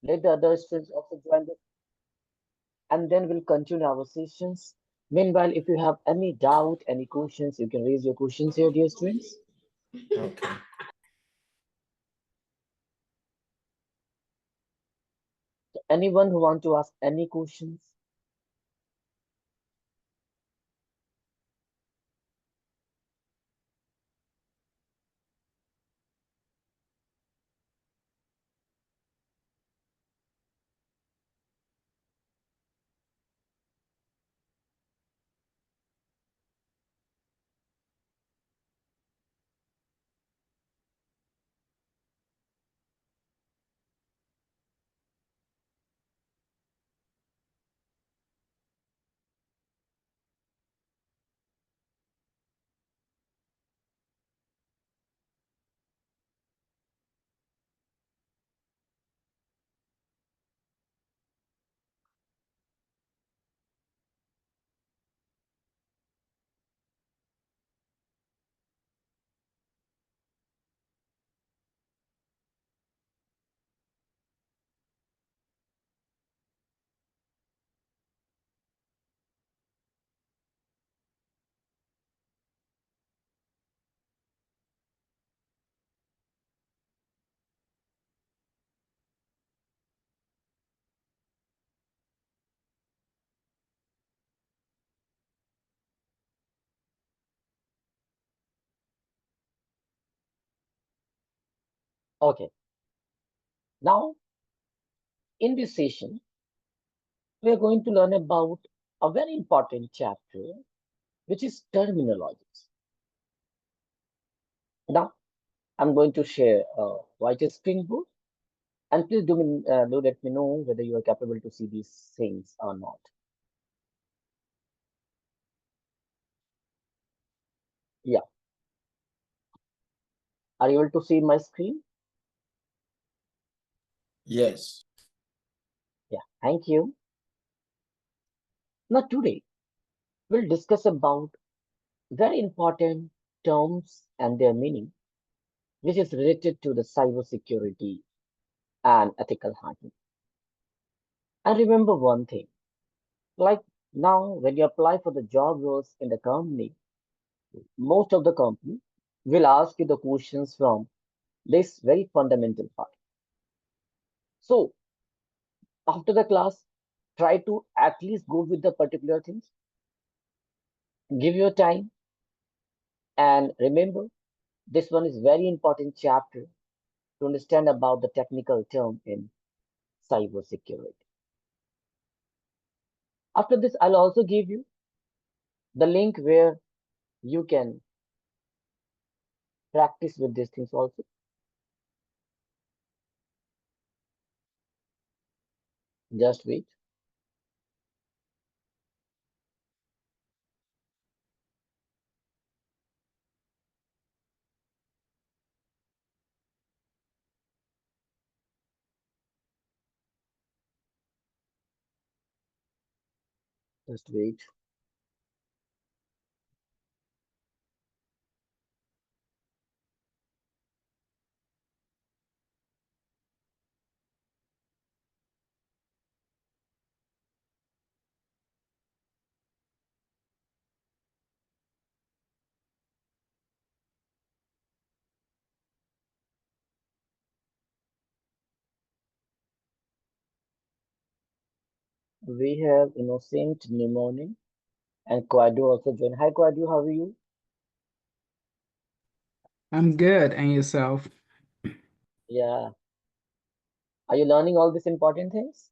Let the other students also join this, and then we'll continue our sessions. Meanwhile, if you have any doubt, any questions, you can raise your questions here, dear students. Okay. So anyone who want to ask any questions? Okay. Now, in this session, we are going to learn about a very important chapter, which is terminologies. Now, I'm going to share a white screen board, and please do let me know whether you are capable to see these things or not. Yeah, are you able to see my screen? Yes. Yeah, thank you. Now, today we'll discuss about very important terms and their meaning, which is related to the cybersecurity and ethical hacking. And remember one thing, like now when you apply for the job roles in the company, most of the company will ask you the questions from this very fundamental part. So after the class, try to at least go with the particular things, give your time, and remember this one is very important chapter to understand about the technical term in cybersecurity. After this, I'll also give you the link where you can practice with these things also. Just wait. Just wait. We have Innocent Pneumonia and Kwadu also join. Hi Kwadu, how are you? I'm good. And yourself? Yeah. Are you learning all these important things?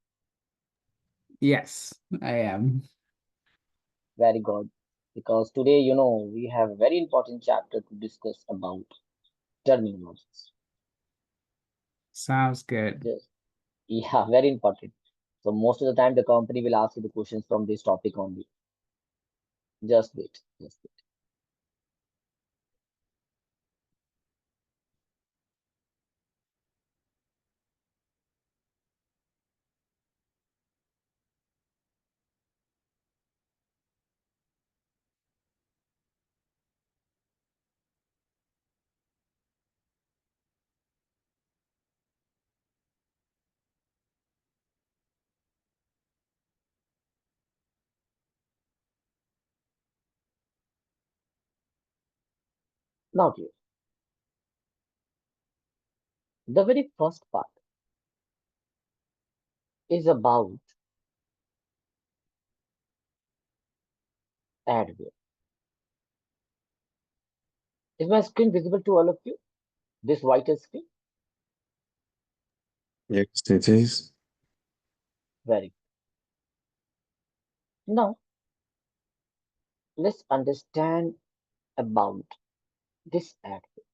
Yes, I am. Very good. Because today, we have a very important chapter to discuss about terminologies. Sounds good. Yes. Yeah, very important. So most of the time the company will ask you the questions from this topic only. Just wait. Just wait. Now, dear, the very first part is about adware. Is my screen visible to all of you? This white screen? Yes, it is. Very. Now, let's understand about this adware.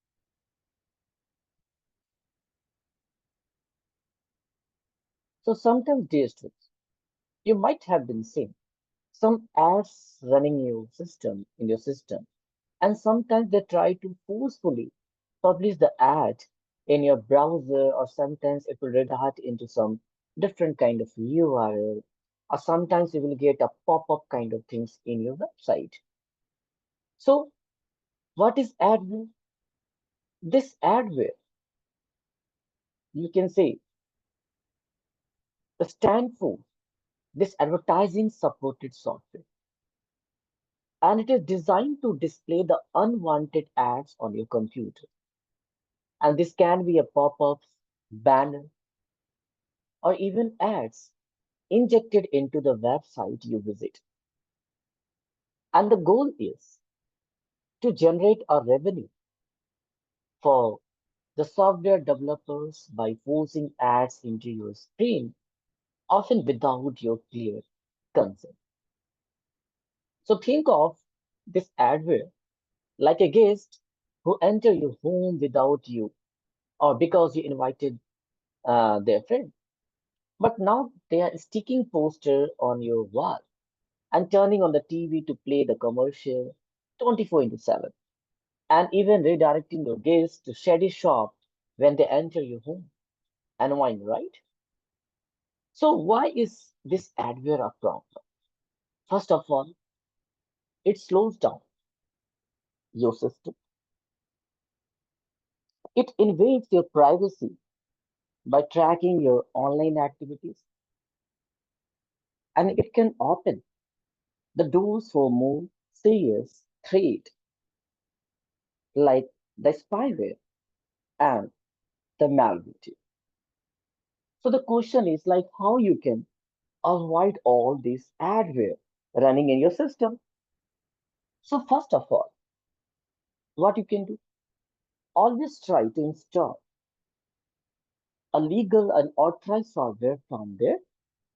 So, sometimes, dear students, you might have been seeing some ads running in your system, and sometimes they try to forcefully publish the ad in your browser, or sometimes it will redirect into some different kind of URL, or sometimes you will get a pop-up kind of things in your website. So, what is adware? This adware, you can say, stand for this advertising supported software, and it is designed to display the unwanted ads on your computer. And this can be a pop-ups, banner, or even ads injected into the website you visit. And the goal is to generate a revenue for the software developers by forcing ads into your screen, often without your clear consent. So think of this adware like a guest who enter your home without you, or because you invited their friend. But now they are sticking poster on your wall and turning on the TV to play the commercial 24 into 7, and even redirecting your gaze to shady shop when they enter your home. Annoying, right? So why is this adware a problem? First of all, it slows down your system. It invades your privacy by tracking your online activities, and it can open the doors for more serious threat like the spyware and the malware. So the question is like how you can avoid all this adware running in your system. So first of all, what you can do, always try to install a legal and authorized software from their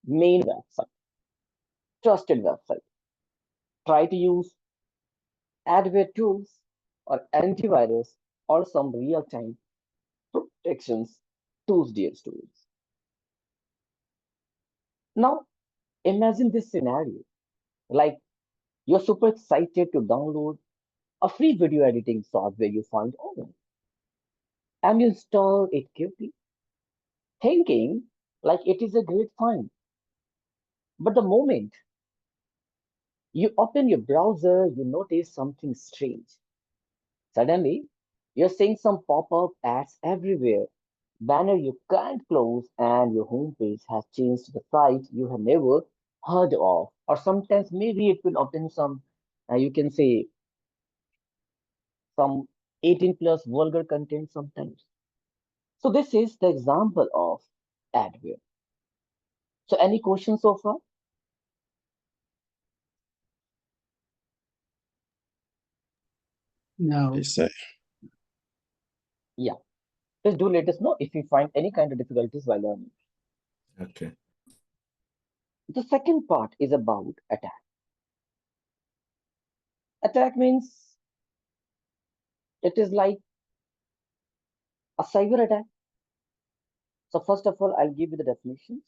main website, trusted website. Try to use adware tools or antivirus or some real-time protections tools, dear students. Now, imagine this scenario like you're super excited to download a free video editing software you find online, and you install it quickly, thinking like it is a great find. But the moment you open your browser, you notice something strange. Suddenly, you're seeing some pop-up ads everywhere, banner you can't close, and your homepage has changed to the site you have never heard of. Or sometimes maybe it will open some, you can say, some 18 plus vulgar content sometimes. So this is the example of adware. So any questions so far? No. Yes, sir. Yeah. Please do let us know if you find any kind of difficulties while learning. Okay. The second part is about attack. Attack means it is like a cyber attack. So first of all, I'll give you the definitions.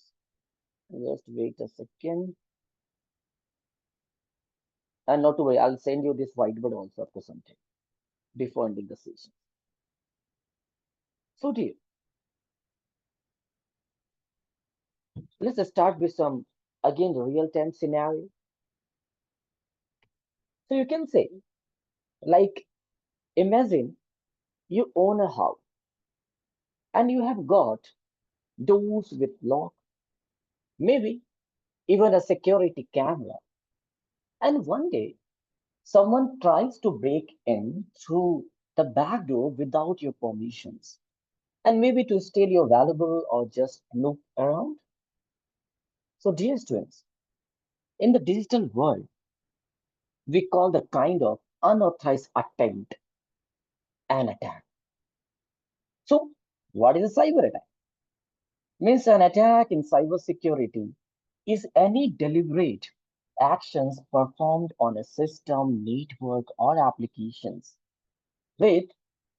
Just wait a second. And not to worry, I'll send you this whiteboard also after some time before ending the session. So dear, let's start with some again real-time scenario. So you can say like imagine you own a house and you have got doors with lock, maybe even a security camera. And one day someone tries to break in through the back door without your permissions, and maybe to steal your valuable or just look around. So, dear students, in the digital world, we call the kind of unauthorized attempt an attack. So, what is a cyber attack? Means an attack in cybersecurity is any deliberate actions performed on a system, network, or applications with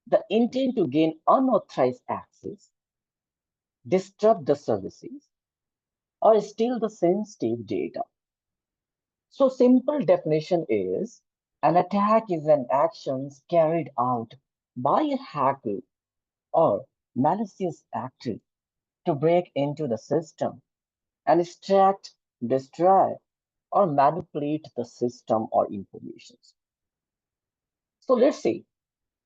the intent to gain unauthorized access, disrupt the services, or steal the sensitive data. So, simple definition is an attack is an action carried out by a hacker or malicious actor to break into the system and extract, destroy, or manipulate the system or information. So let's say,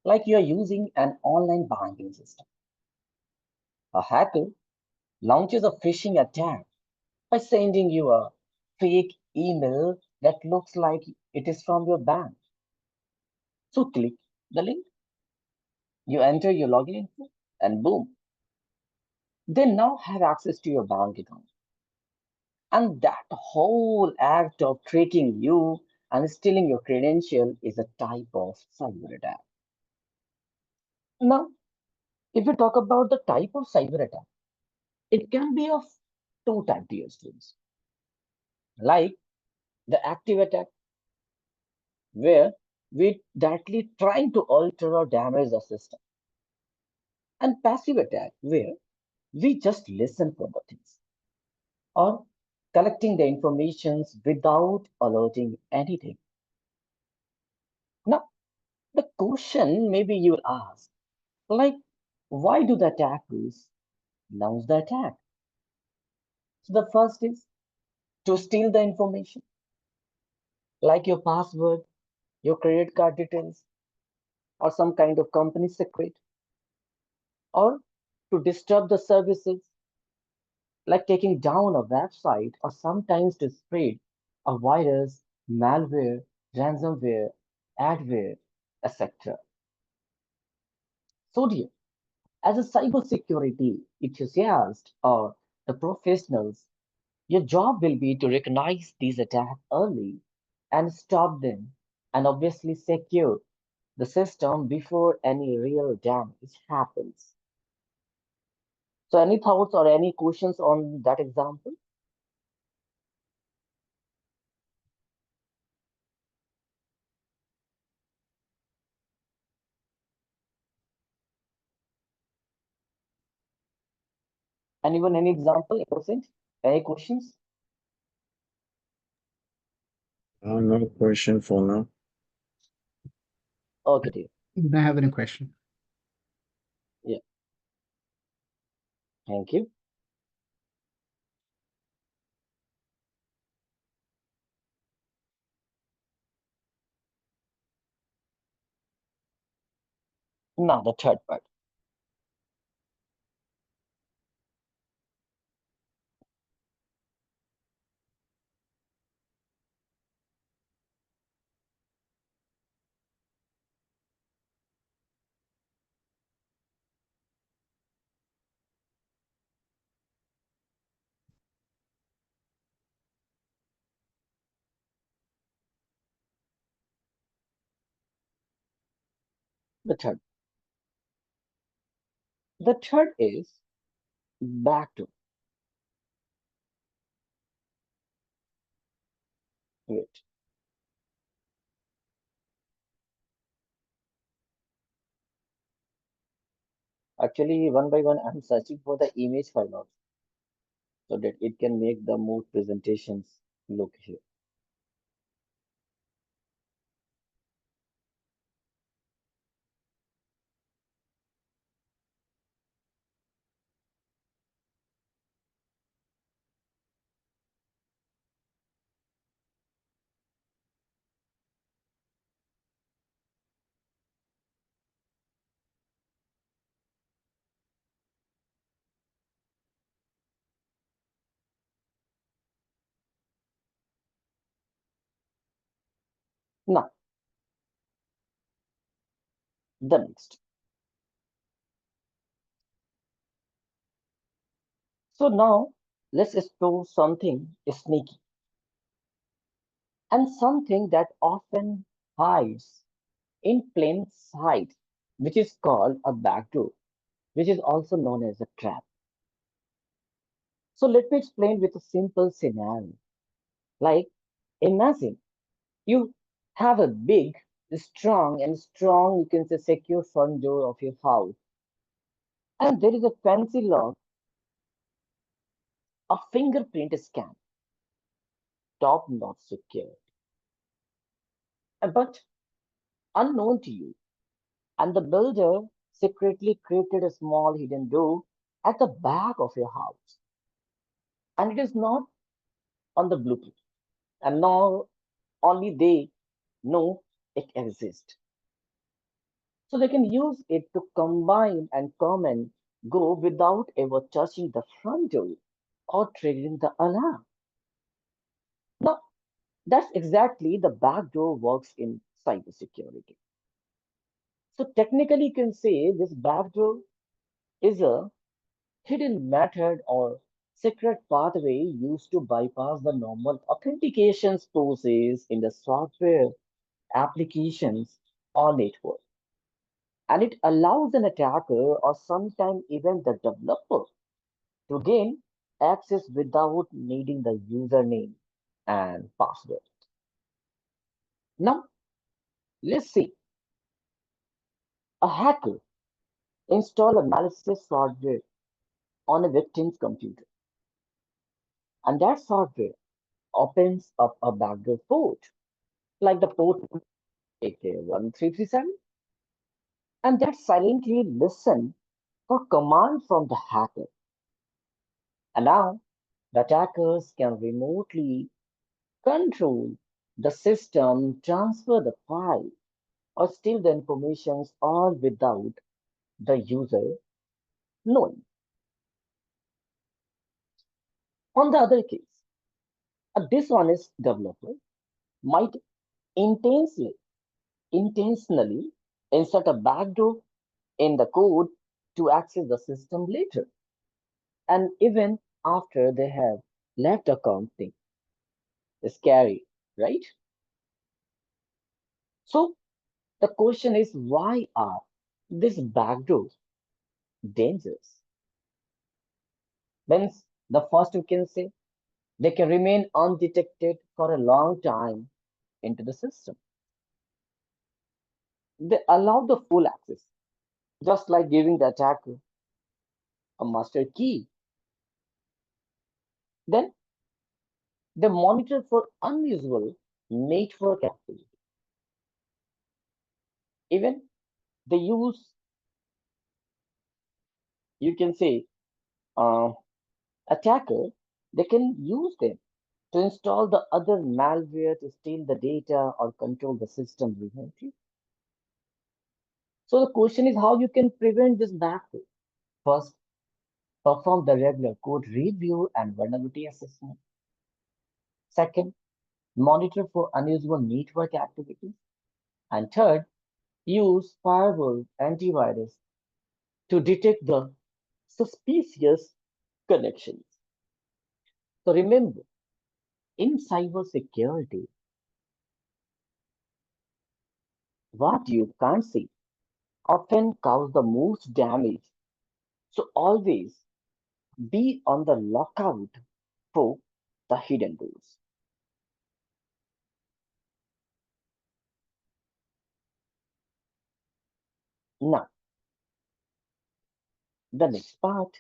like you are using an online banking system. A hacker launches a phishing attack by sending you a fake email that looks like it is from your bank. So click the link, you enter your login info, and boom, they now have access to your bank account. And that whole act of tricking you and stealing your credential is a type of cyber attack. Now, if we talk about the type of cyber attack, it can be of two types, dear students. Like the active attack, where we directly trying to alter or damage the system, and passive attack, where we just listen for the things or collecting the informations without alerting anything. Now, the question maybe you'll ask, like, why do the attackers launch the attack? So the first is to steal the information, like your password, your credit card details, or some kind of company secret, or to disturb the services, like taking down a website, or sometimes to spread a virus, malware, ransomware, adware, etc. So, dear, as a cybersecurity enthusiast or the professionals, your job will be to recognize these attacks early and stop them, and obviously secure the system before any real damage happens. So, any thoughts or any questions on that example? Anyone, any example, innocent? Any questions? No question for now. Okay, dear. Don't have any question. Yeah, thank you. Now, the third part. The third. The third is back to it. Actually, one by one, I'm searching for the image file also, so that it can make the more presentations look here. Now, The next. So now let's explore something sneaky and something that often hides in plain sight, which is called a backdoor, which is also known as a trap. So let me explain with a simple scenario. Like imagine you have a big, strong, you can say secure front door of your house, and there is a fancy lock, a fingerprint scan, top not secure, but unknown to you. And the builder secretly created a small hidden door at the back of your house, and it is not on the blueprint, and now only they know it exists. So they can use it to combine and come and go without ever touching the front door or triggering the alarm. Now, that's exactly the back door works in cybersecurity. So technically, you can say this back door is a hidden method or secret pathway used to bypass the normal authentication process in the software, applications, or network. And it allows an attacker or sometimes even the developer to gain access without needing the username and password. Now, let's see a hacker install a malicious software on a victim's computer, and that software opens up a backdoor port, like the port AK1337, and that silently listen for command from the hacker. And now the attackers can remotely control the system, transfer the file, or steal the information all without the user knowing. On the other case, a dishonest developer might intensely, intentionally insert a backdoor in the code to access the system later, and even after they have left the company. Scary, right? So the question is, why are these backdoors dangerous? Means the first we can say they can remain undetected for a long time into the system. They allow the full access, just like giving the attacker a master key. Then they monitor for unusual network activity. Even they use, you can say, uh, attacker, they can use them to install the other malware to steal the data or control the system remotely. So the question is how you can prevent this backdoor. First, perform the regular code review and vulnerability assessment. Second, monitor for unusual network activities. And third, use firewall antivirus to detect the suspicious connections. So remember, in cybersecurity, what you can't see often cause the most damage. So always be on the lookout for the hidden doors. Now, the next part,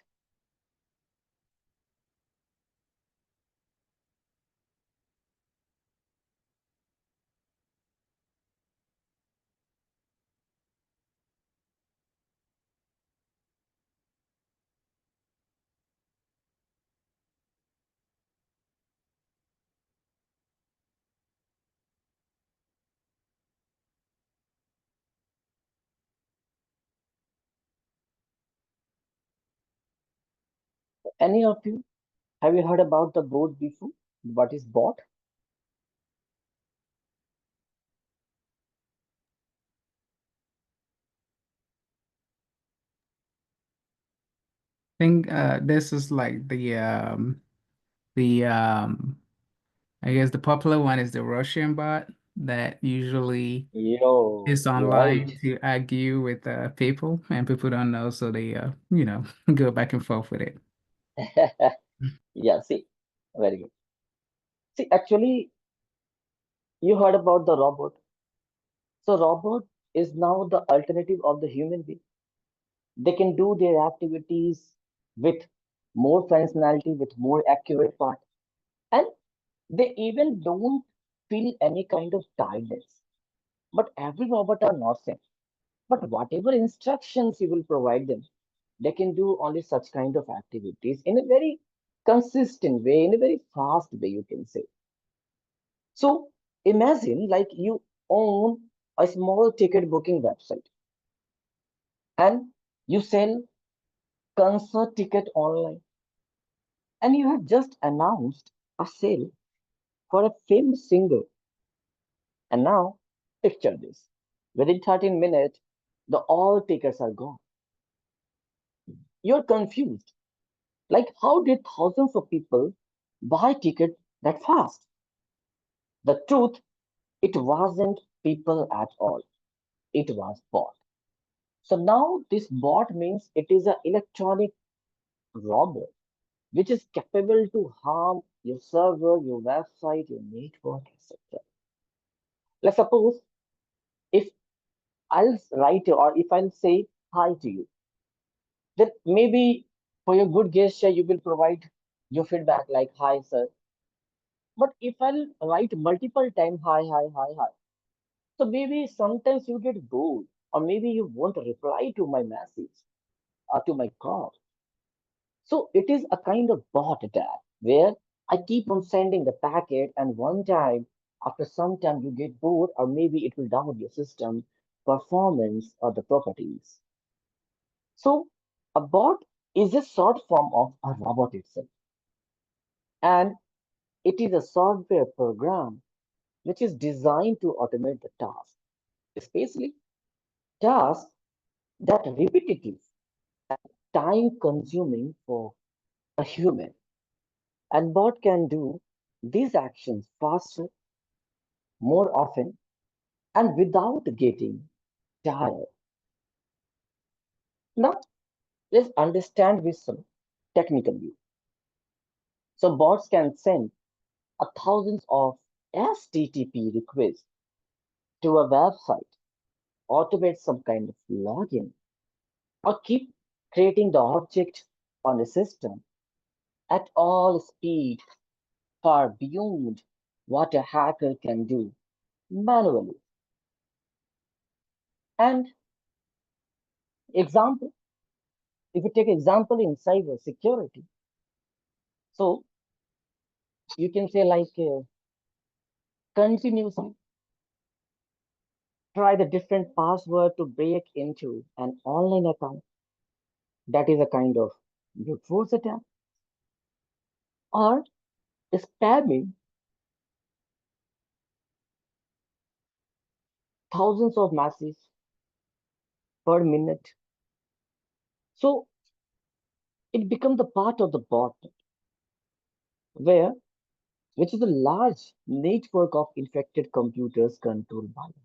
any of you, have you heard about the bot before? What is bot? think this is like the I guess the popular one is the Russian bot that usually Yo, is you're online right. to argue with people, and people don't know, so they go back and forth with it. Yeah, see, very good. See, actually, you heard about the robot. So, robot is now the alternative of the human being. They can do their activities with more functionality, with more accurate part, and they even don't feel any kind of tiredness. But every robot are not same. But whatever instructions you will provide them, they can do only such kind of activities in a very consistent way, in a very fast way, you can say. So imagine like you own a small ticket booking website and you sell concert ticket online and you have just announced a sale for a famous singer. And now picture this. Within 13 minutes, the all tickets are gone. You're confused. Like how did thousands of people buy ticket that fast? The truth, it wasn't people at all. It was bot. So now this bot means it is an electronic robot which is capable to harm your server, your website, your network, etc. Let's suppose if I'll write or if I'll say hi to you, then maybe for your good gesture you will provide your feedback like hi sir. But if I'll write multiple times hi hi hi hi, so maybe sometimes you get bored or maybe you won't reply to my message or to my call. So it is a kind of bot attack where I keep on sending the packet and one time after some time you get bored or maybe it will down your system performance or the properties. So a bot is a short form of a robot itself and it is a software program which is designed to automate the task, especially tasks that are repetitive, time consuming for a human. And bot can do these actions faster, more often, and without getting tired. Now, let's understand with some technical view. So, bots can send a thousands of HTTP requests to a website, automate some kind of login, or keep creating the object on the system at all speed, far beyond what a hacker can do manually. And example, if you take example in cyber security, so you can say like continuously try the different password to break into an online account. That is a kind of brute force attack or spamming thousands of messages per minute. So it becomes the part of the bot where which is a large network of infected computers controlled by it.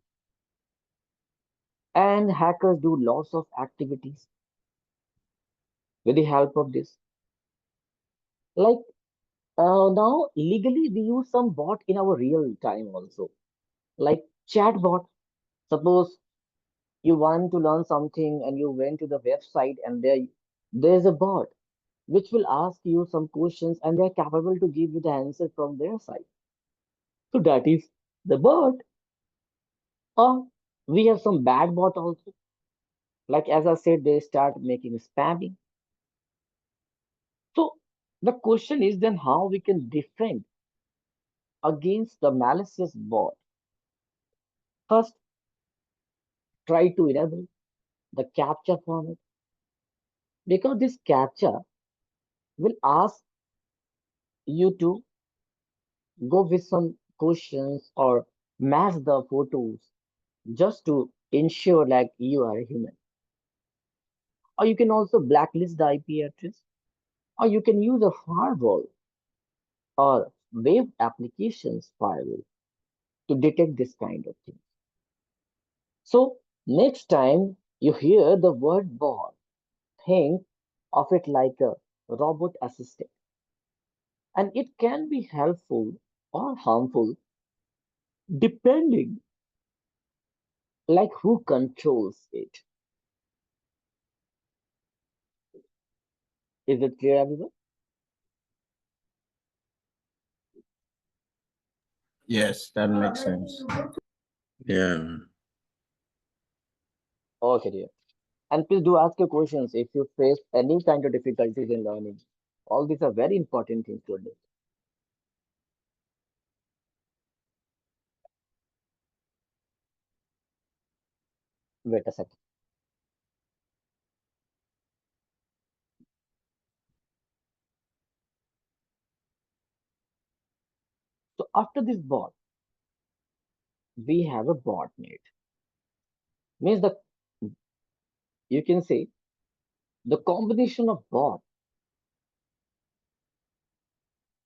And hackers do lots of activities with the help of this. Like now, legally, we use some bot in our real time also, like chat bot. Suppose you want to learn something and you went to the website and there's a bot which will ask you some questions and they're capable to give you the answer from their side. So that is the bot. Or we have some bad bot also. Like as I said, they start making spamming. So the question is then how we can defend against the malicious bot. First, try to enable the captcha format because this captcha will ask you to go with some questions or match the photos just to ensure like you are a human. Or you can also blacklist the IP address. or you can use a firewall or web applications firewall to detect this kind of thing. So next time you hear the word bot, think of it like a robot assistant, and it can be helpful or harmful depending like who controls it. Is it clear, everyone? Yes, that makes sense. Yeah. Okay, dear. And please do ask your questions if you face any kind of difficulties in learning. All these are very important things to do. Wait a second. So after this bot, we have a botnet. Means the you can say the combination of bot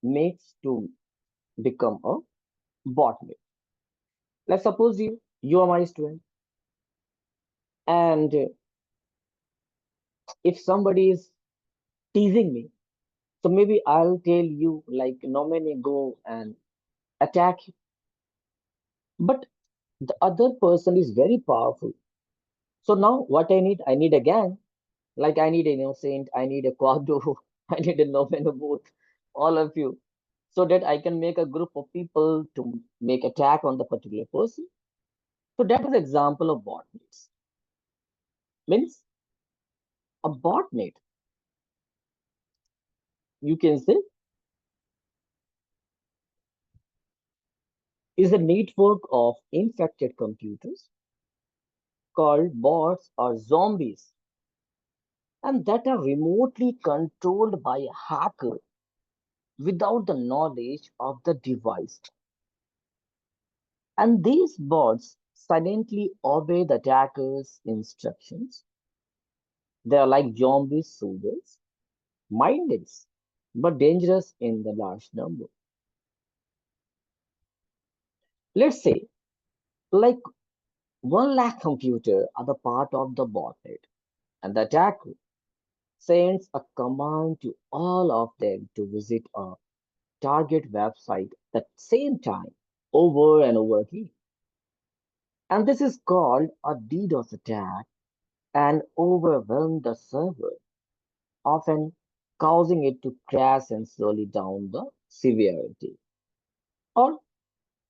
makes to become a botnet. Like suppose you are my student, and if somebody is teasing me, so maybe I'll tell you like nominee go and attack you. But the other person is very powerful. So now what I need a gang. Like I need an innocent, I need a quadro, I need a nominee both, all of you, so that I can make a group of people to make attack on the particular person. So that is example of botnets. Means a botnet, you can say, is a network of infected computers called bots or zombies, and that are remotely controlled by a hacker without the knowledge of the device. And these bots silently obey the attacker's instructions. They are like zombie soldiers, mindless but dangerous in the large number. Let's say, like 1 lakh computer are the part of the botnet, and the attacker sends a command to all of them to visit a target website at the same time over and over again. And this is called a DDoS attack and overwhelm the server, often causing it to crash and slowly down the severity. Or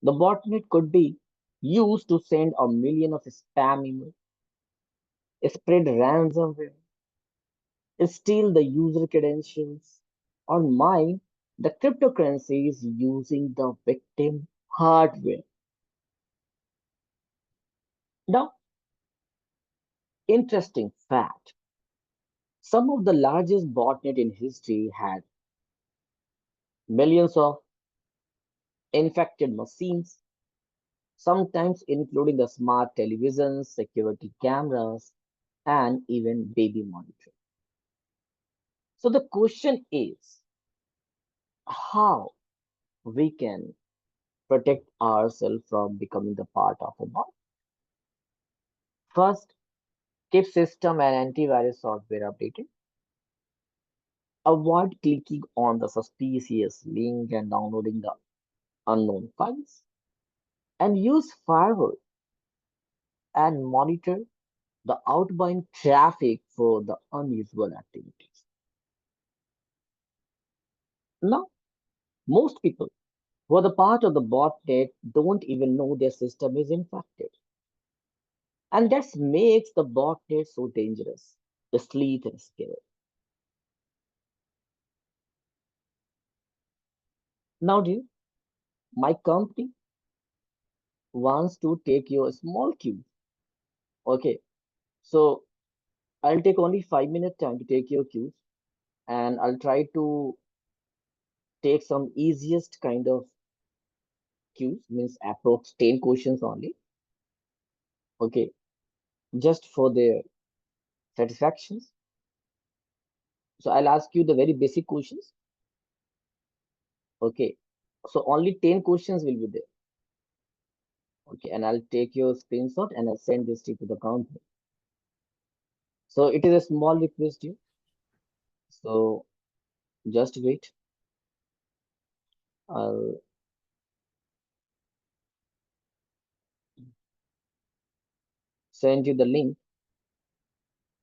the botnet could be used to send a million of spam emails, spread ransomware, steal the user credentials, or mine the cryptocurrencies using the victim hardware. Now, interesting fact. Some of the largest botnet in history had millions of infected machines, sometimes including the smart televisions, security cameras, and even baby monitoring. So the question is how we can protect ourselves from becoming the part of a bot. First, keep system and antivirus software updated. Avoid clicking on the suspicious link and downloading the unknown files. And use firewall and monitor the outbound traffic for the unusual activities. Now, most people who are the part of the botnet don't even know their system is infected. And that makes the botnet so dangerous, sleek and scary. Now, dear, my company wants to take your small cube. Okay, so I'll take only 5 minutes time to take your cubes, and I'll try to take some easiest kind of cubes, means approx 10 questions only. Okay, just for their satisfactions. So I'll ask you the very basic questions. Okay. So only 10 questions will be there. Okay. And I'll take your screenshot and I'll send this to you to the company. So it is a small request you. So just wait. I'll send you the link.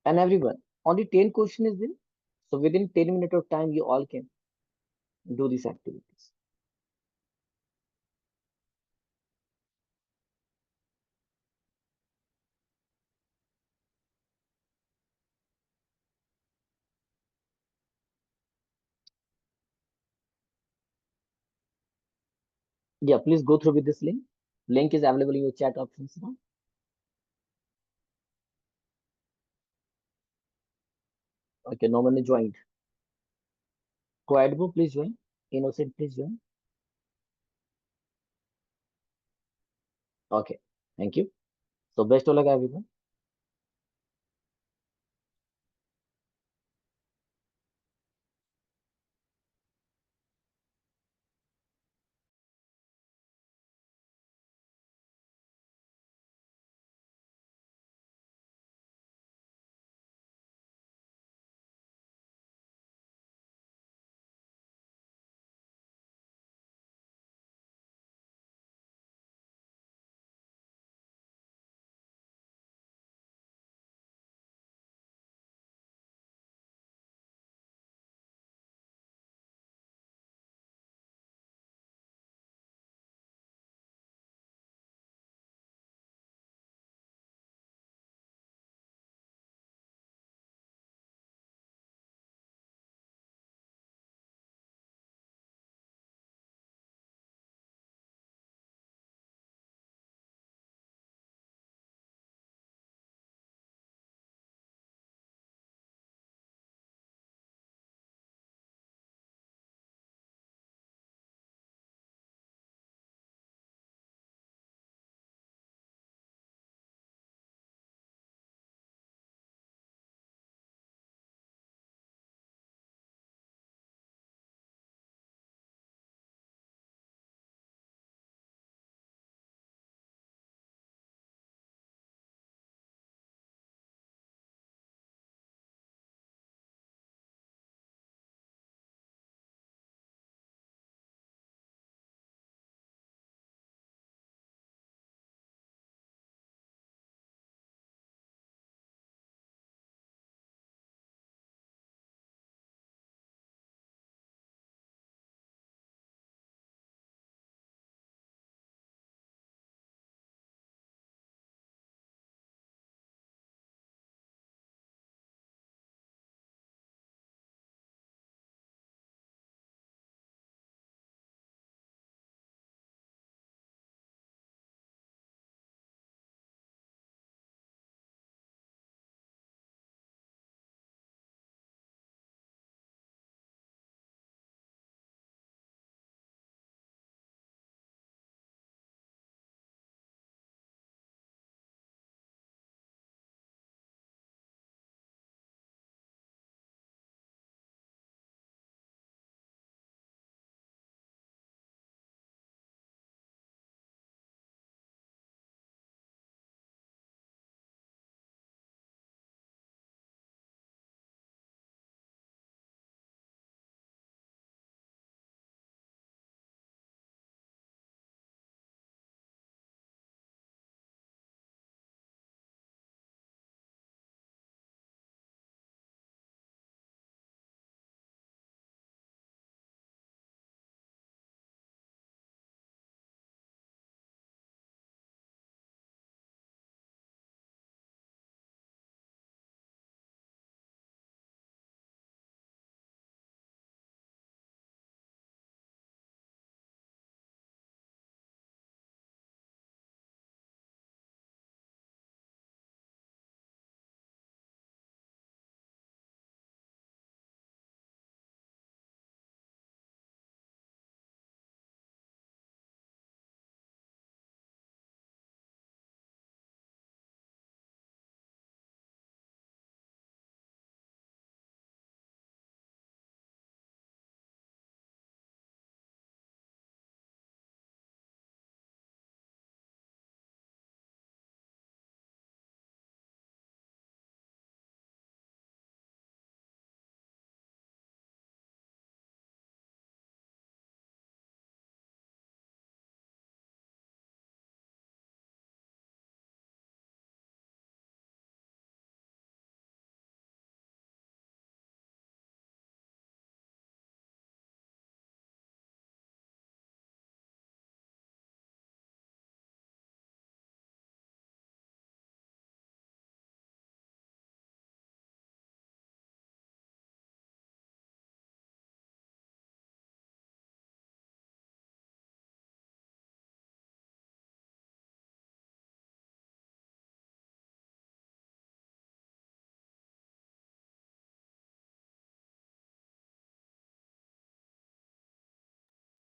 And everyone, only 10 questions is there. So within 10 minutes of time, you all can do these activities. Yeah, please go through with this link. Link is available in your chat options now. Okay, no one is joined. Quietbo, please join. Innocent, please join. Okay, thank you. So best of luck, everyone.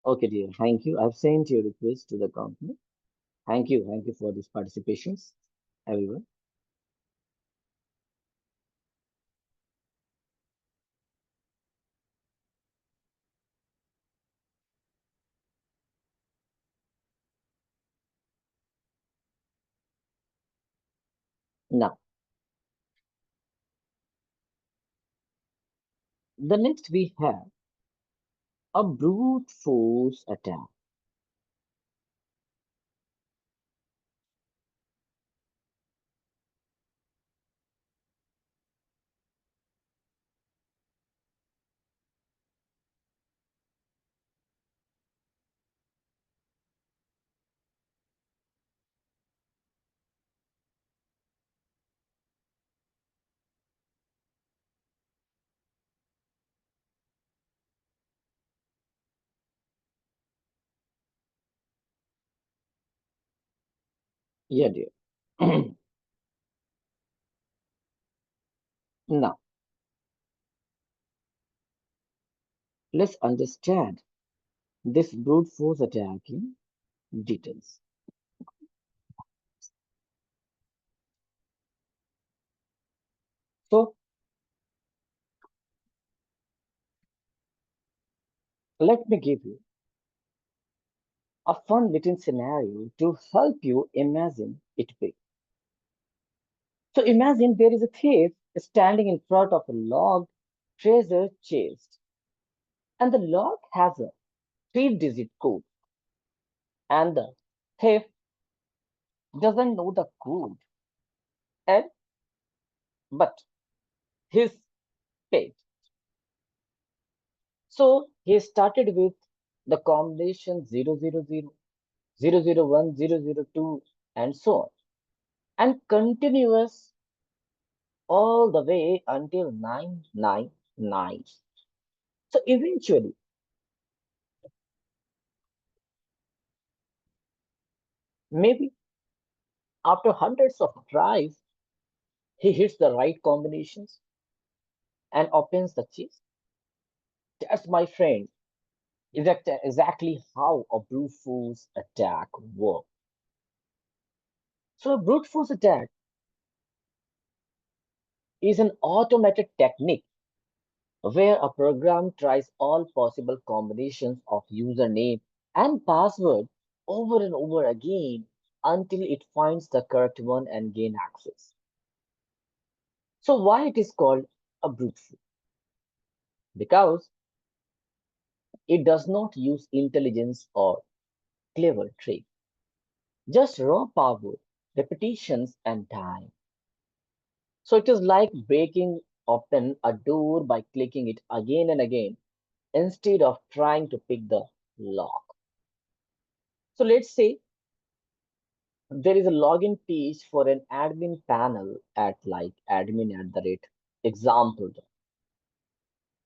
Okay, dear. Thank you. I've sent your request to the company. Thank you. Thank you for this participations, everyone. Now, the next we have a brute force attack. Yeah, dear. Now, let's understand this brute force attack in details. So, let me give you a fun little scenario to help you imagine it big. So, imagine there is a thief standing in front of a locked treasure chest, and the lock has a three-digit code, and the thief doesn't know the code, and but his paid. So he started with the combination 000, 001, 002, and so on, and continuous all the way until 999. So eventually, maybe after hundreds of tries, he hits the right combinations and opens the chest. That's, my friend, is that exactly how a brute force attack works. So a brute force attack is an automated technique where a program tries all possible combinations of username and password over and over again until it finds the correct one and gain access. So why it is called a brute force? Because it does not use intelligence or clever trick, just raw power, repetitions and time. So it is like breaking open a door by clicking it again and again instead of trying to pick the lock. So let's say there is a login page for an admin panel at like admin at the rate example.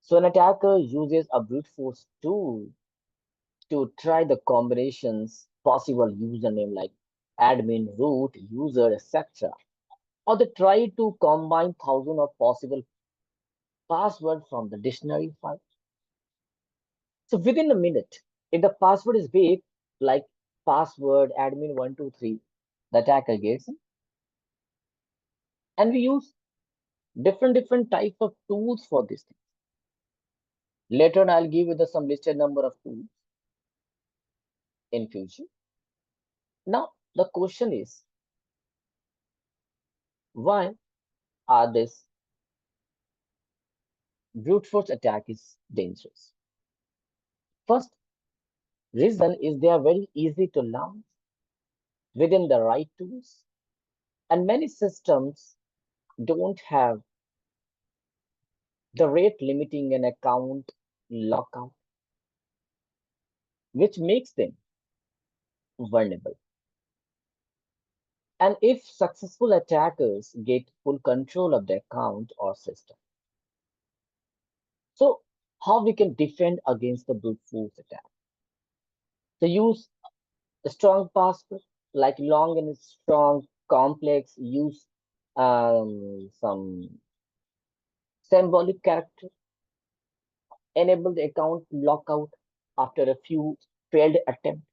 So an attacker uses a brute force tool to try the combinations possible username like admin, root, user, etc. Or they try to combine thousands of possible password from the dictionary file. So within a minute, if the password is vague, like password admin123, the attacker gets it. And we use different type of tools for this thing. Later on, I'll give you the some listed number of tools in future. Now, the question is, why are this brute force attack is dangerous? First reason is they are very easy to learn within the right tools, and many systems don't have the rate limiting an account lockout, which makes them vulnerable. And if successful attackers get full control of the account or system, so how we can defend against the brute force attack? So use a strong password, like long and strong, complex. Use some symbolic character. Enable the account lockout. after a few failed attempts.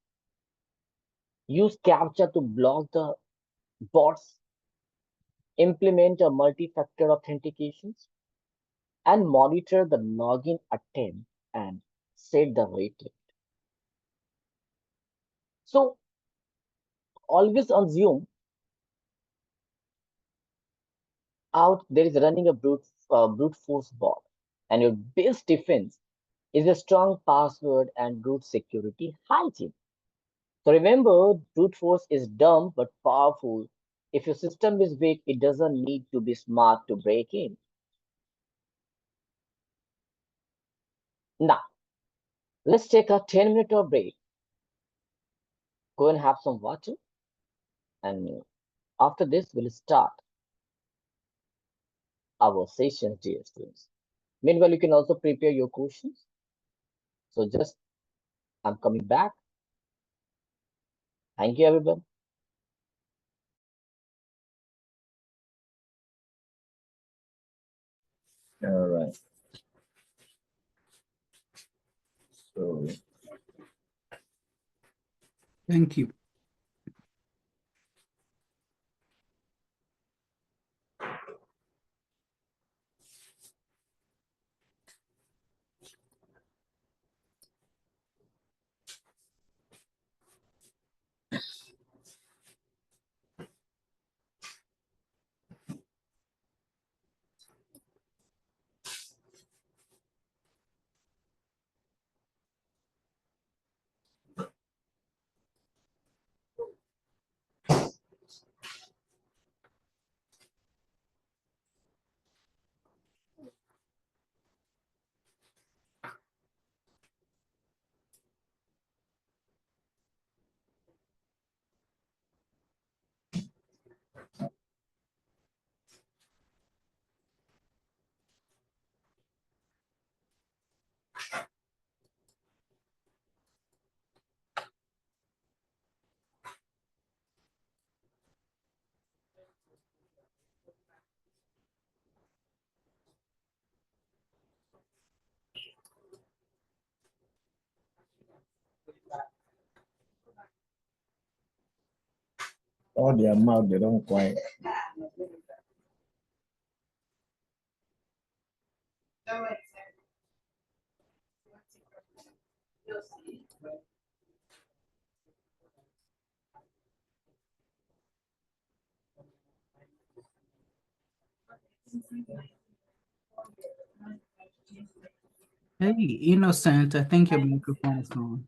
Use captcha to block the bots, implement a multi-factor authentication, and monitor the login attempt and set the rate limit. So always assume out there is running a brute force bot, and your base defense is a strong password and good security hygiene. So remember, brute force is dumb but powerful. If your system is weak, it doesn't need to be smart to break in. Now, let's take a 10-minute break, go and have some water, and after this, we'll start our sessions, dear students. Meanwhile, you can also prepare your questions. So just, I'm coming back. Thank you, everyone. All right. So, Thank you. all their mouth, they don't quite. Hey, Innocent, I think your microphone is on.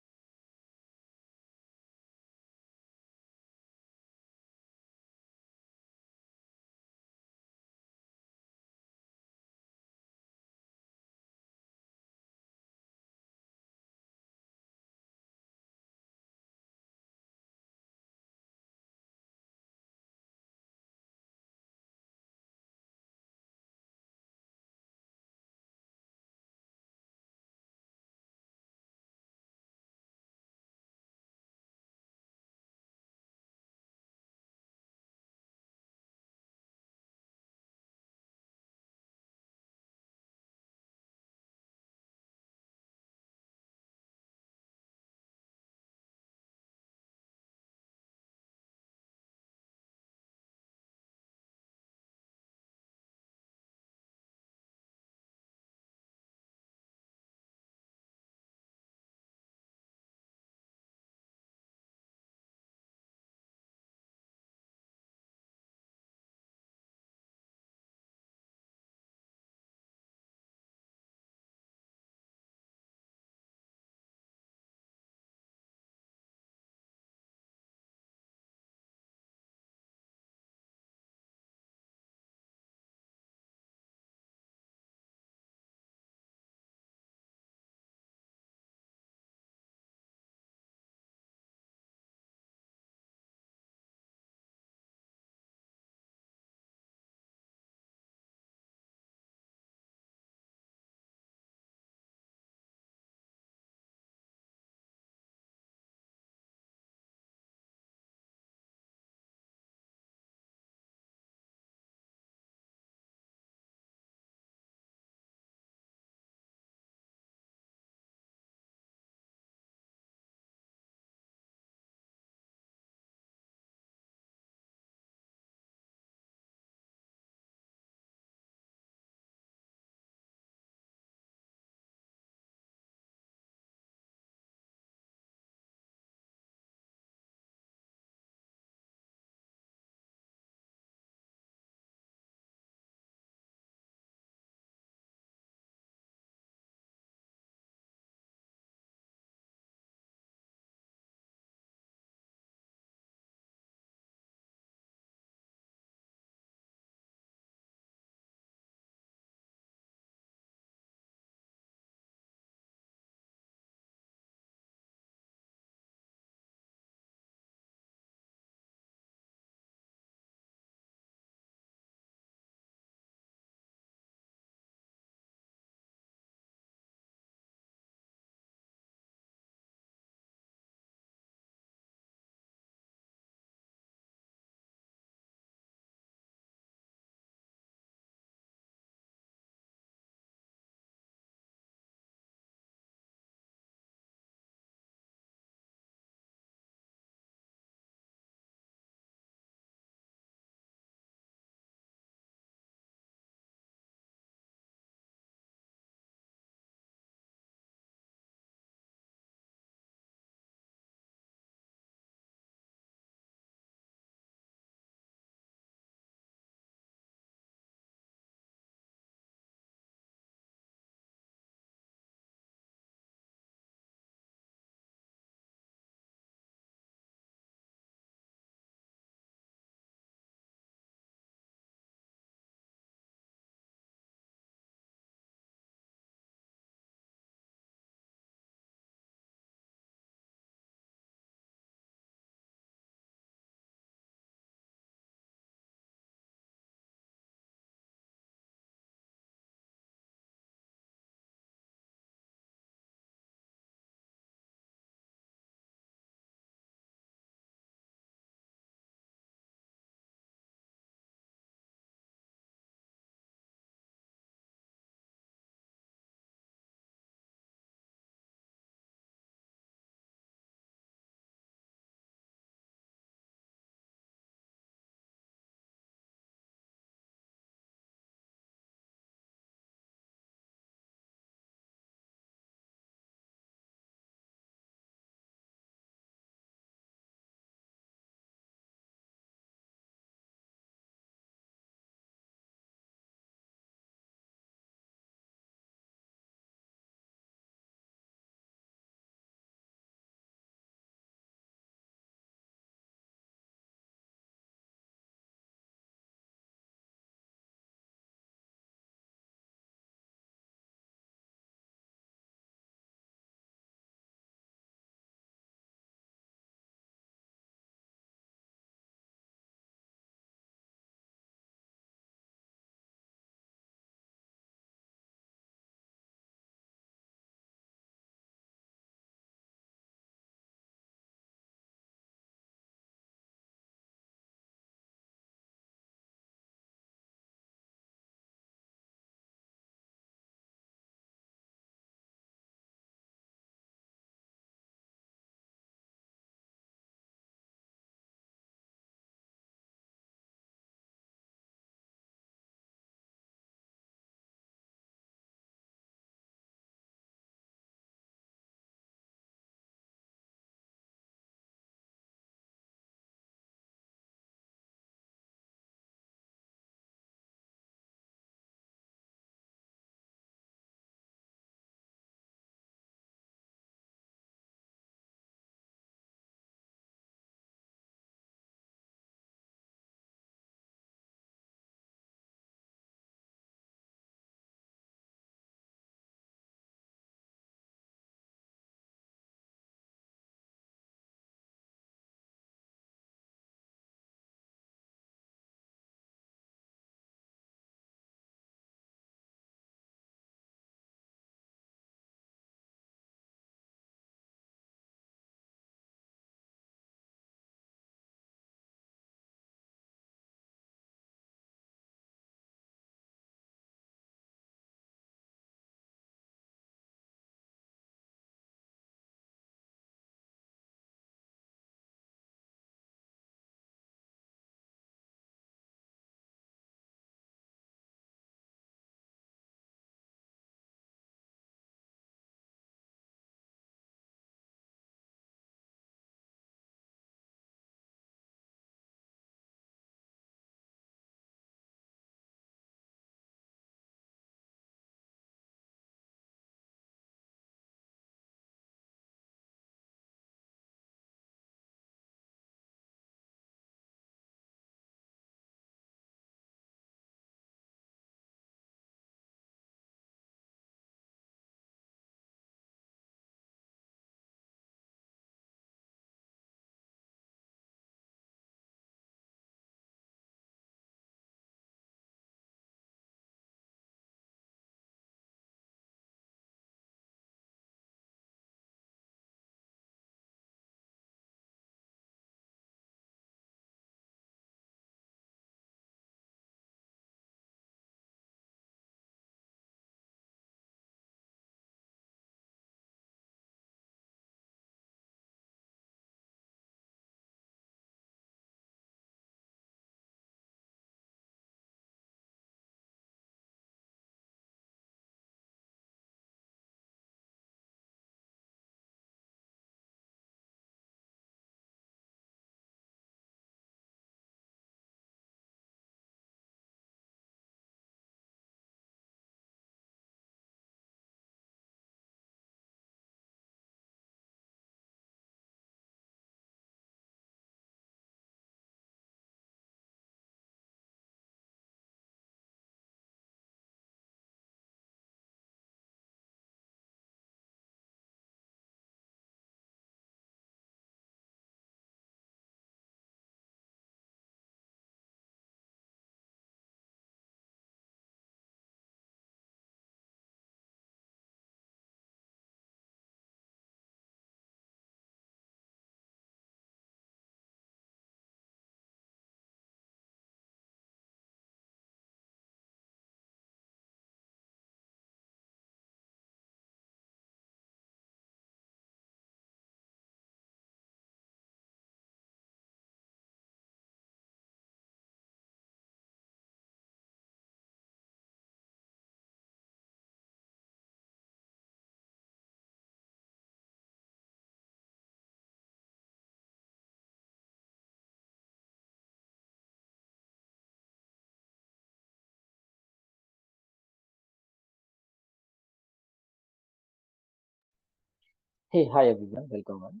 Hey, hi everyone, welcome on.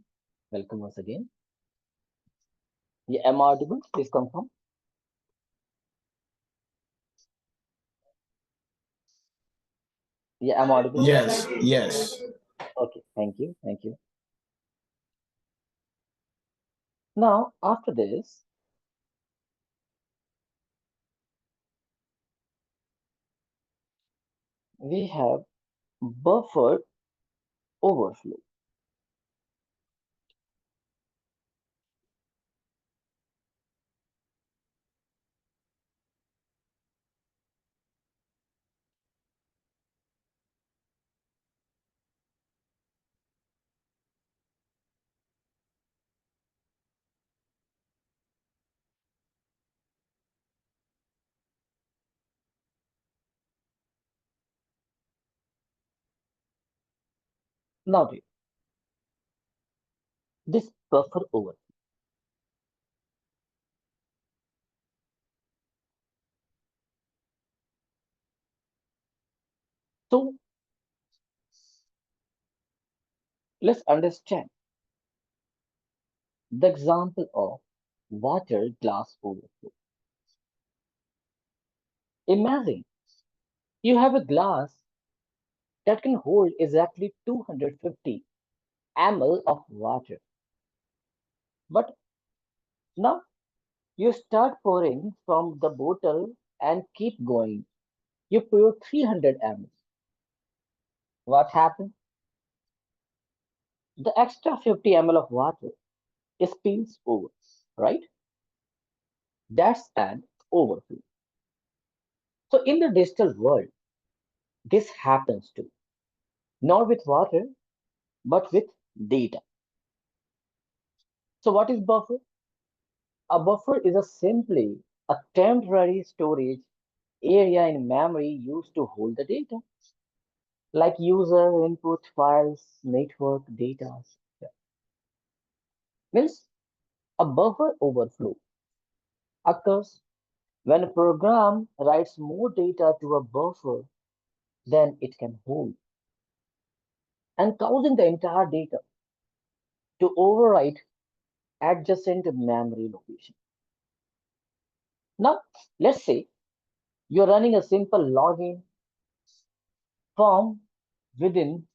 Welcome once again. Yeah, am I audible? Please confirm. Yeah, am I audible? Yes, yes. Okay, thank you, thank you. Now, after this, we have buffer overflow. Now, dear, this buffer overflow. So, let's understand the example of water glass overflow. Imagine you have a glass that can hold exactly 250 ml of water, but now you start pouring from the bottle and keep going. You pour 300 ml. What happens? The extra 50 ml of water spills over, right? That's an overflow. So in the digital world, this happens too. Not with water, but with data. So what is buffer? A buffer is a simply a temporary storage area in memory used to hold the data, like user input files, network data. Means a buffer overflow occurs when a program writes more data to a buffer than it can hold and causing the entire data to overwrite adjacent memory location. Now, let's say you're running a simple login form within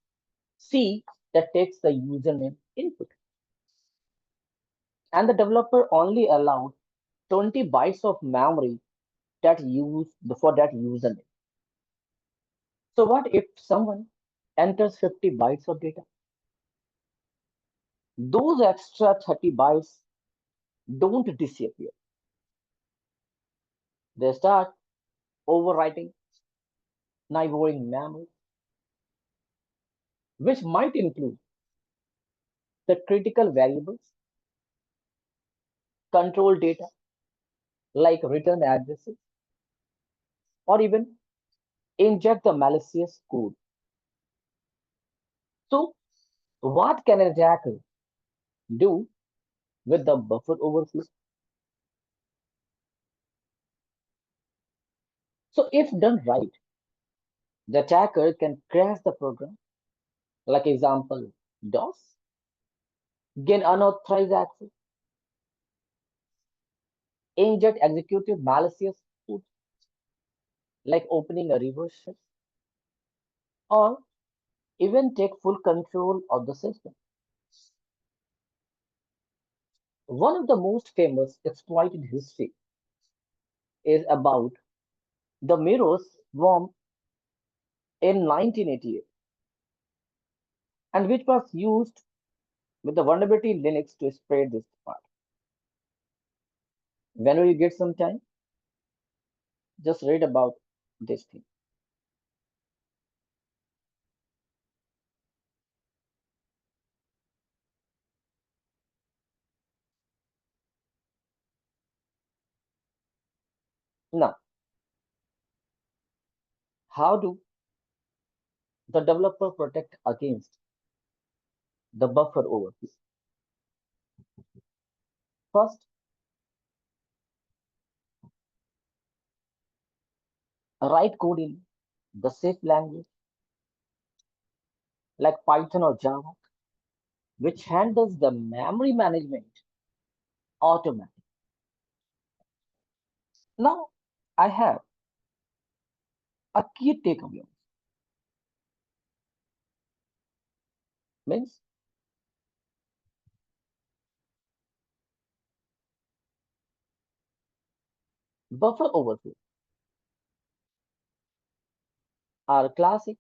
C that takes the username input, and the developer only allowed 20 bytes of memory that use for that username. So what if someone enters 50 bytes of data? Those extra 30 bytes don't disappear. They start overwriting neighboring memory, which might include the critical variables, control data like return addresses, or even inject the malicious code. So, what can an attacker do with the buffer overflow? So, if done right, the attacker can crash the program, like example DOS, gain unauthorized access, inject executive malicious code, like opening a reverse shell, or even take full control of the system. One of the most famous exploit in history is about the mirror swarm in 1988, and which was used with the vulnerability in Linux to spread this part. Whenever you get some time, just read about this thing. Now, how do the developer protect against the buffer overflow? First, write code in the safe language like Python or Java. which handles the memory management automatically. Now, I have a key takeaway means buffer overflow are classic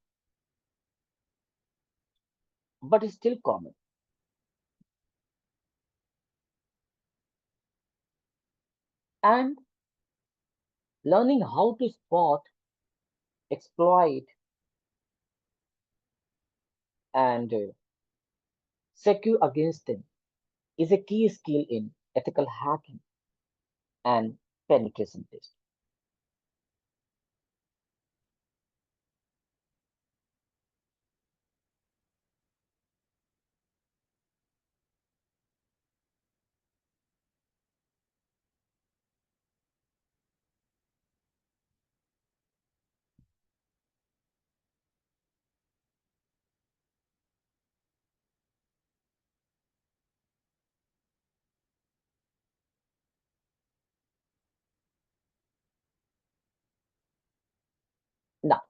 but still common. And learning how to spot, exploit, and secure against them is a key skill in ethical hacking and penetration test. Now,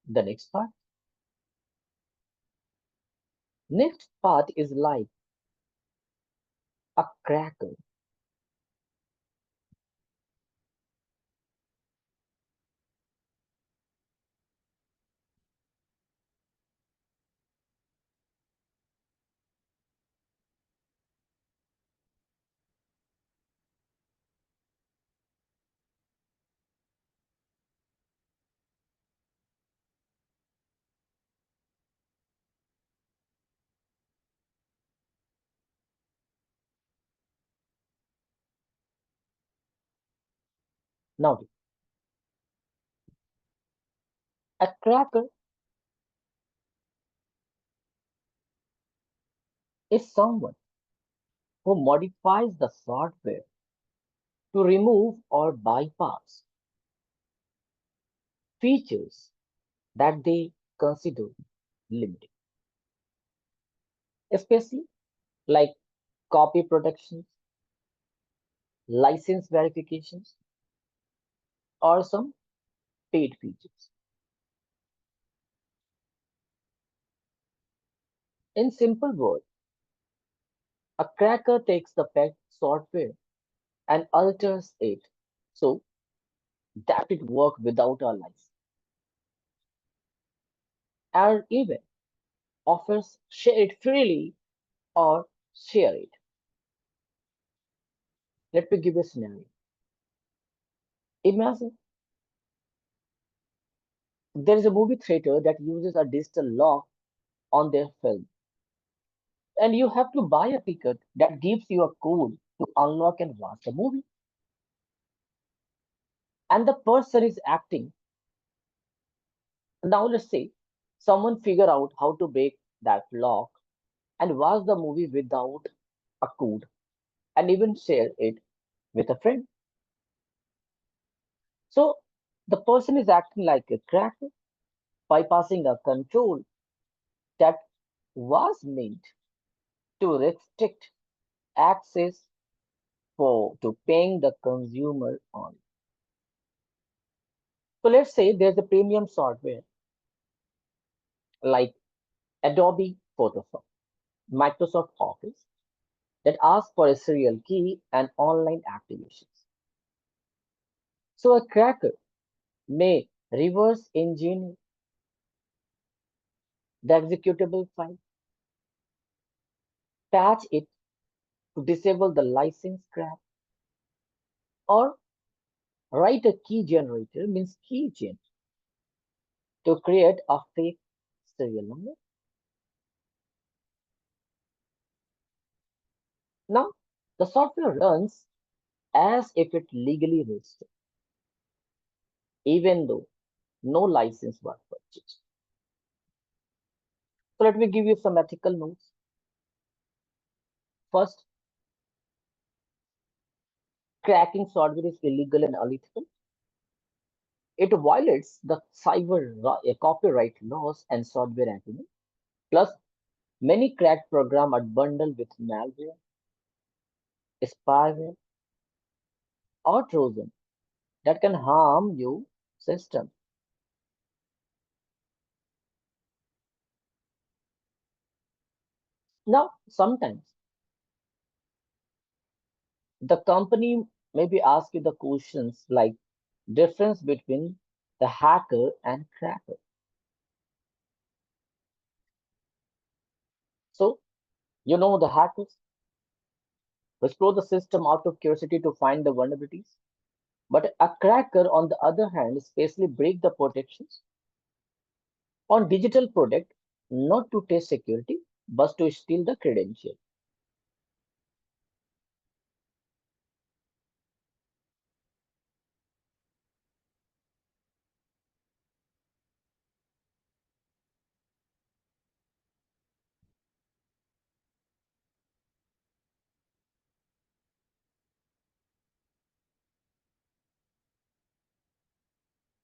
the next part is like a cracker. Now, a cracker is someone who modifies the software to remove or bypass features that they consider limiting, especially like copy protections, license verifications, or some paid features. In simple words, a cracker takes the pet software and alters it so that it works without a license, or even offers share it freely or share it. Let me give you a scenario. Imagine there is a movie theater that uses a digital lock on their film, and you have to buy a ticket that gives you a code to unlock and watch the movie. And the person is acting. Now, let's say someone figure out how to break that lock and watch the movie without a code and even share it with a friend. So the person is acting like a cracker, bypassing a control that was meant to restrict access for to paying the consumer on. So let's say there's a premium software like Adobe Photoshop, Microsoft Office that asks for a serial key and online activations. So a cracker may reverse engineer the executable file, patch it to disable the license grab, or write a key generator means keygen to create a fake serial number. Now, the software runs as if it legally registered, even though no license was purchased. So let me give you some ethical notes. First, cracking software is illegal and unethical. It violates the copyright laws and software agreement. Plus, many cracked programs are bundled with malware, spyware, or Trojan that can harm your system. Now, sometimes the company maybe ask you the questions like difference between the hacker and cracker. So, you know the hackers explore the system out of curiosity to find the vulnerabilities. But a cracker, on the other hand, especially break the protections on digital product, not to test security, but to steal the credential.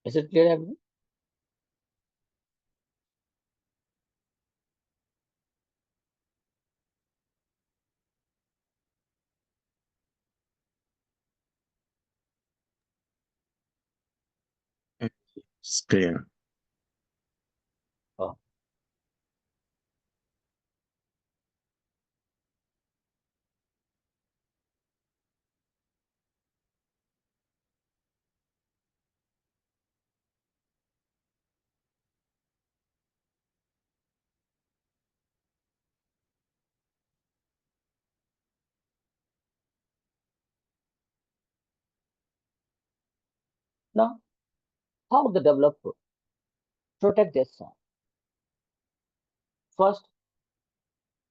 Is it clear, everyone? It's clear. Oh, now, how the developer protect their software? First,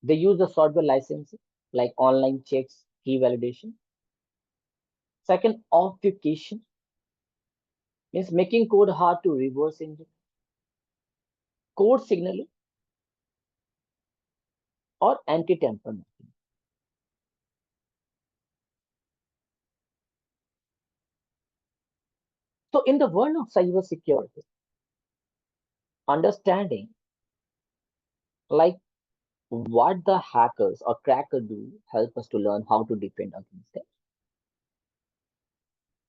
they use the software licensing, like online checks, key validation. Second, obfuscation means making code hard to reverse engineer, code signaling, or anti-tamper. So, in the world of cybersecurity, understanding like what the hackers or cracker do help us to learn how to defend against them.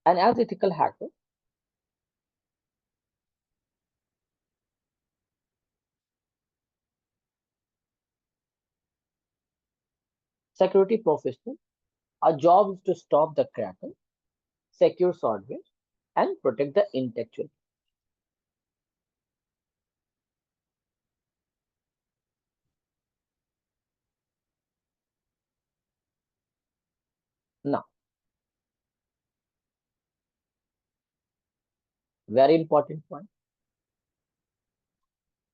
And as ethical hacker, security professional, our job is to stop the cracker, secure software, and protect the intellectual. Now, very important point,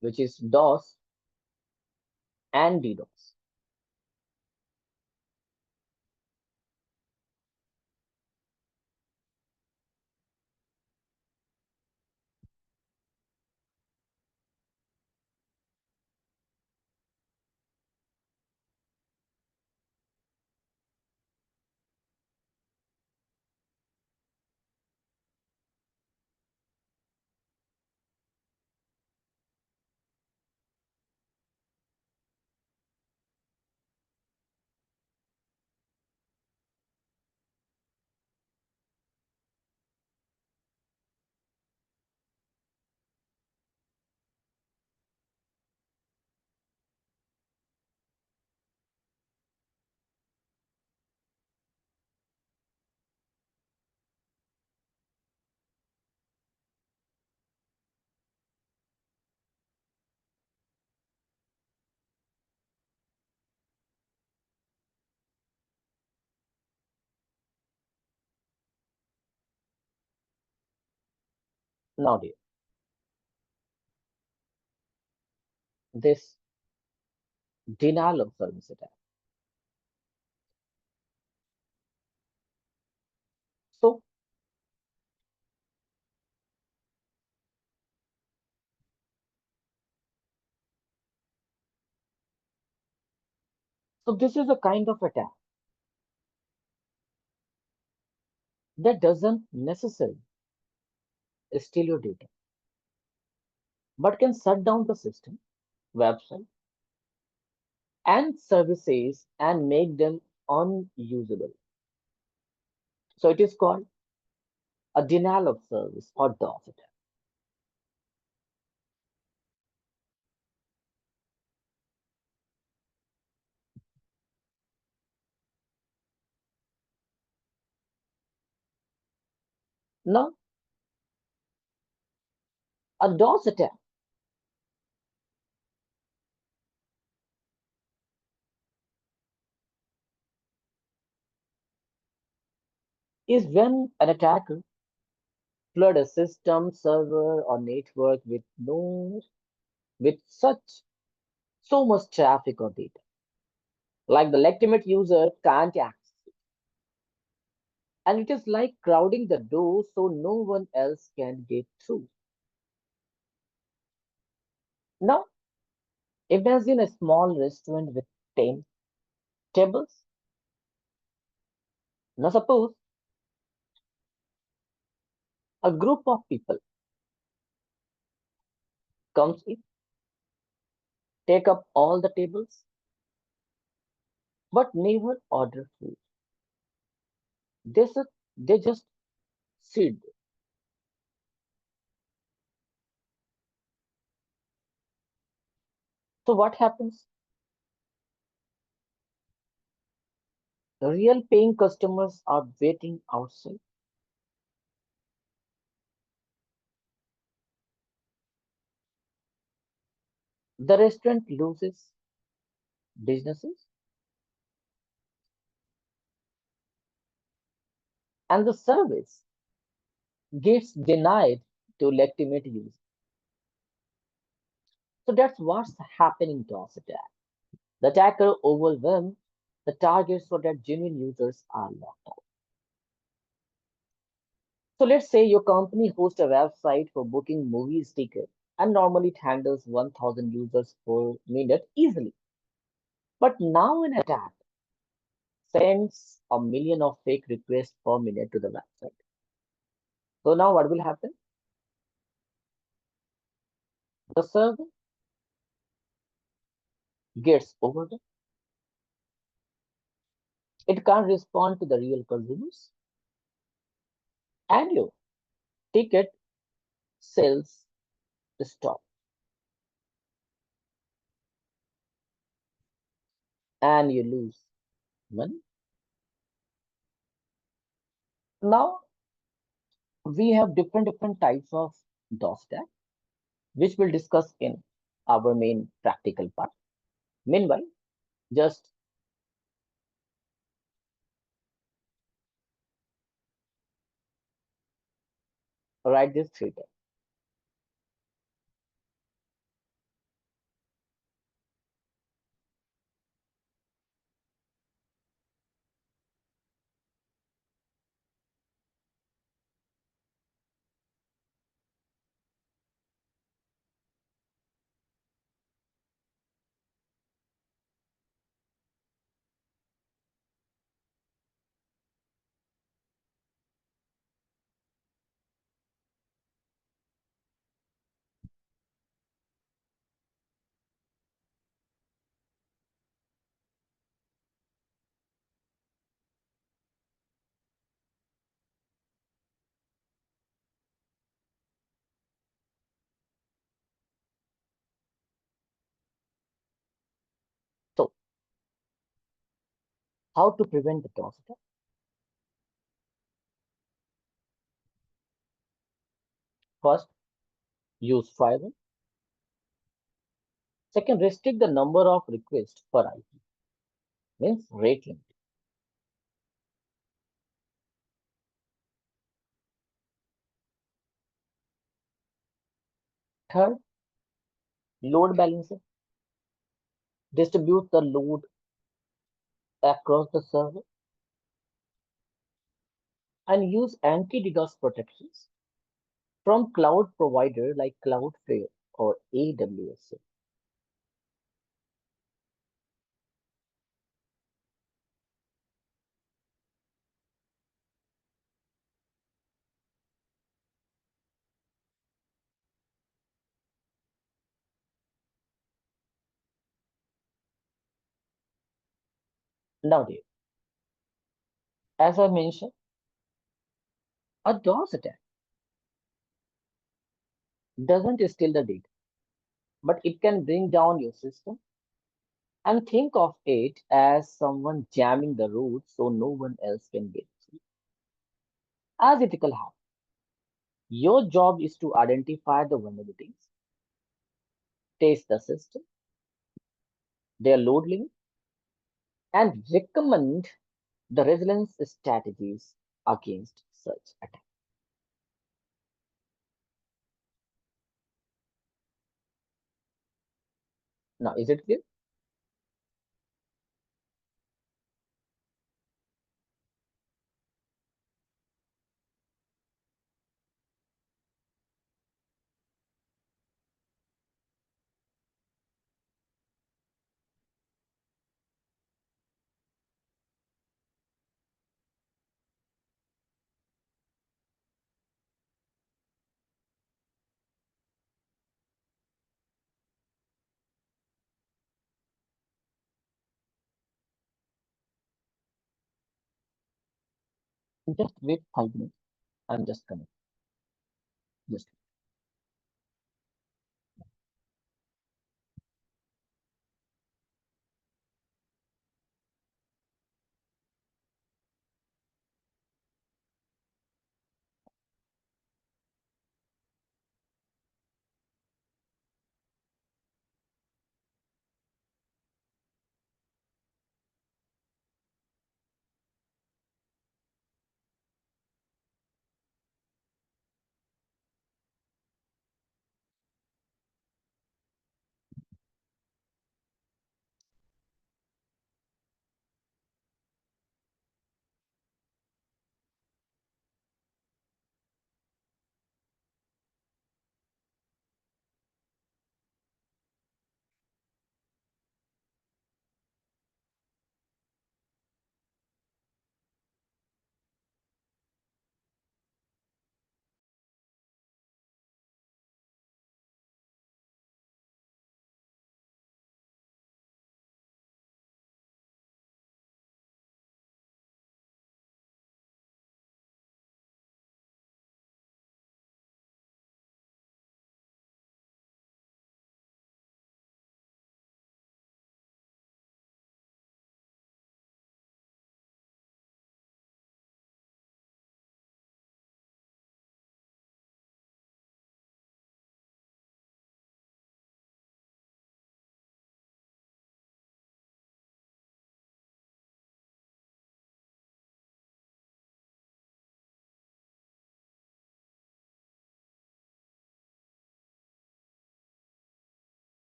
which is DOS and DDoS. Now, dear, this denial of service attack. So, so this is a kind of attack that doesn't necessarily steal your data, but can shut down the system, website, and services and make them unusable. So it is called a denial of service or DOS attack. Now, a DOS attack is when an attacker flood a system, server, or network with no with such so much traffic or data, like the legitimate user can't access it. And it is like crowding the door so no one else can get through. Now, imagine a small restaurant with 10 tables. Now, suppose a group of people comes in, take up all the tables, but never order food. They just sit. So what happens? The real paying customers are waiting outside. The restaurant loses businesses and the service gets denied to legitimate use. So that's what's happening to us attack. The attacker overwhelms the target so that genuine users are locked out. So let's say your company hosts a website for booking movies ticket and normally it handles 1000 users per minute easily. But now an attack sends a million of fake requests per minute to the website. So now what will happen? The server gets overwhelmed. It can't respond to the real consumers. And your ticket sales stop. And you lose money. Now we have different types of DOS attack, which we'll discuss in our main practical part. Meanwhile, just write this three times. So, how to prevent the DOS attack? First, use firewall. Second, restrict the number of requests per IP, means rate limit. Third, load balancer. Distribute the load across the server and use anti-DDoS protections from cloud provider like Cloudflare or AWS. Now, dear, as I mentioned, a DOS attack doesn't steal the data, but it can bring down your system. And think of it as someone jamming the root so no one else can get through. As ethical hacker, your job is to identify the vulnerabilities, test the system, their load limit, and recommend the resilience strategies against such attacks. Now, is it clear? Just wait 5 minutes. I'm just coming. Just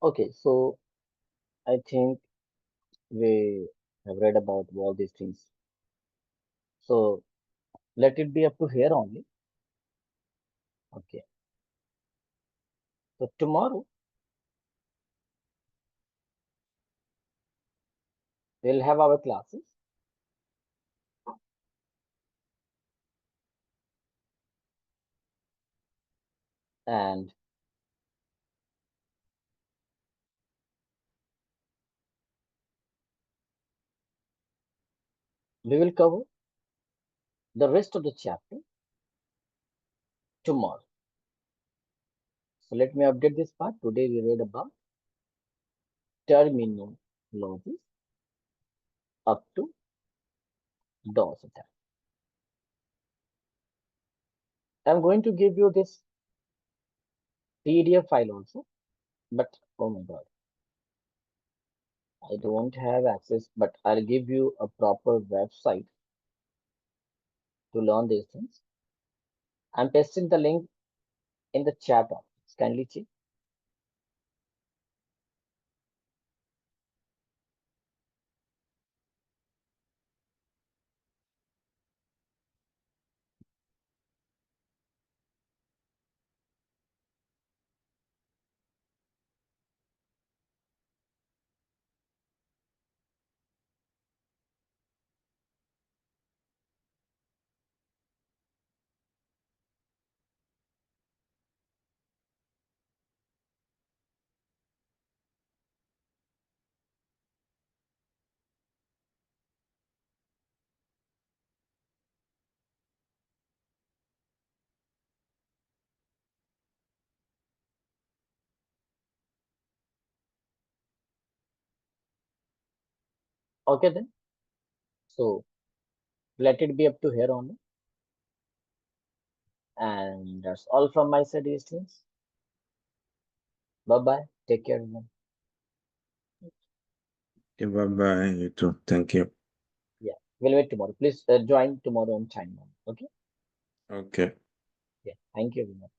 okay. So I think we have read about all these things. So let it be up to here only. Okay. So tomorrow we'll have our classes and we will cover the rest of the chapter tomorrow. So let me update this part. Today we read about terminologies up to DOS attack. I'm going to give you this PDF file also, but oh my God, I don't have access, but I'll give you a proper website to learn these things. I'm pasting the link in the chat box. Kindly check. Okay then. So let it be up to here only. And that's all from my side, dear students. Bye bye. Take care, everyone. Okay, bye bye. You too. Thank you. Yeah, we'll wait tomorrow. Please join tomorrow on time. Okay. Okay. Yeah. Thank you, everyone.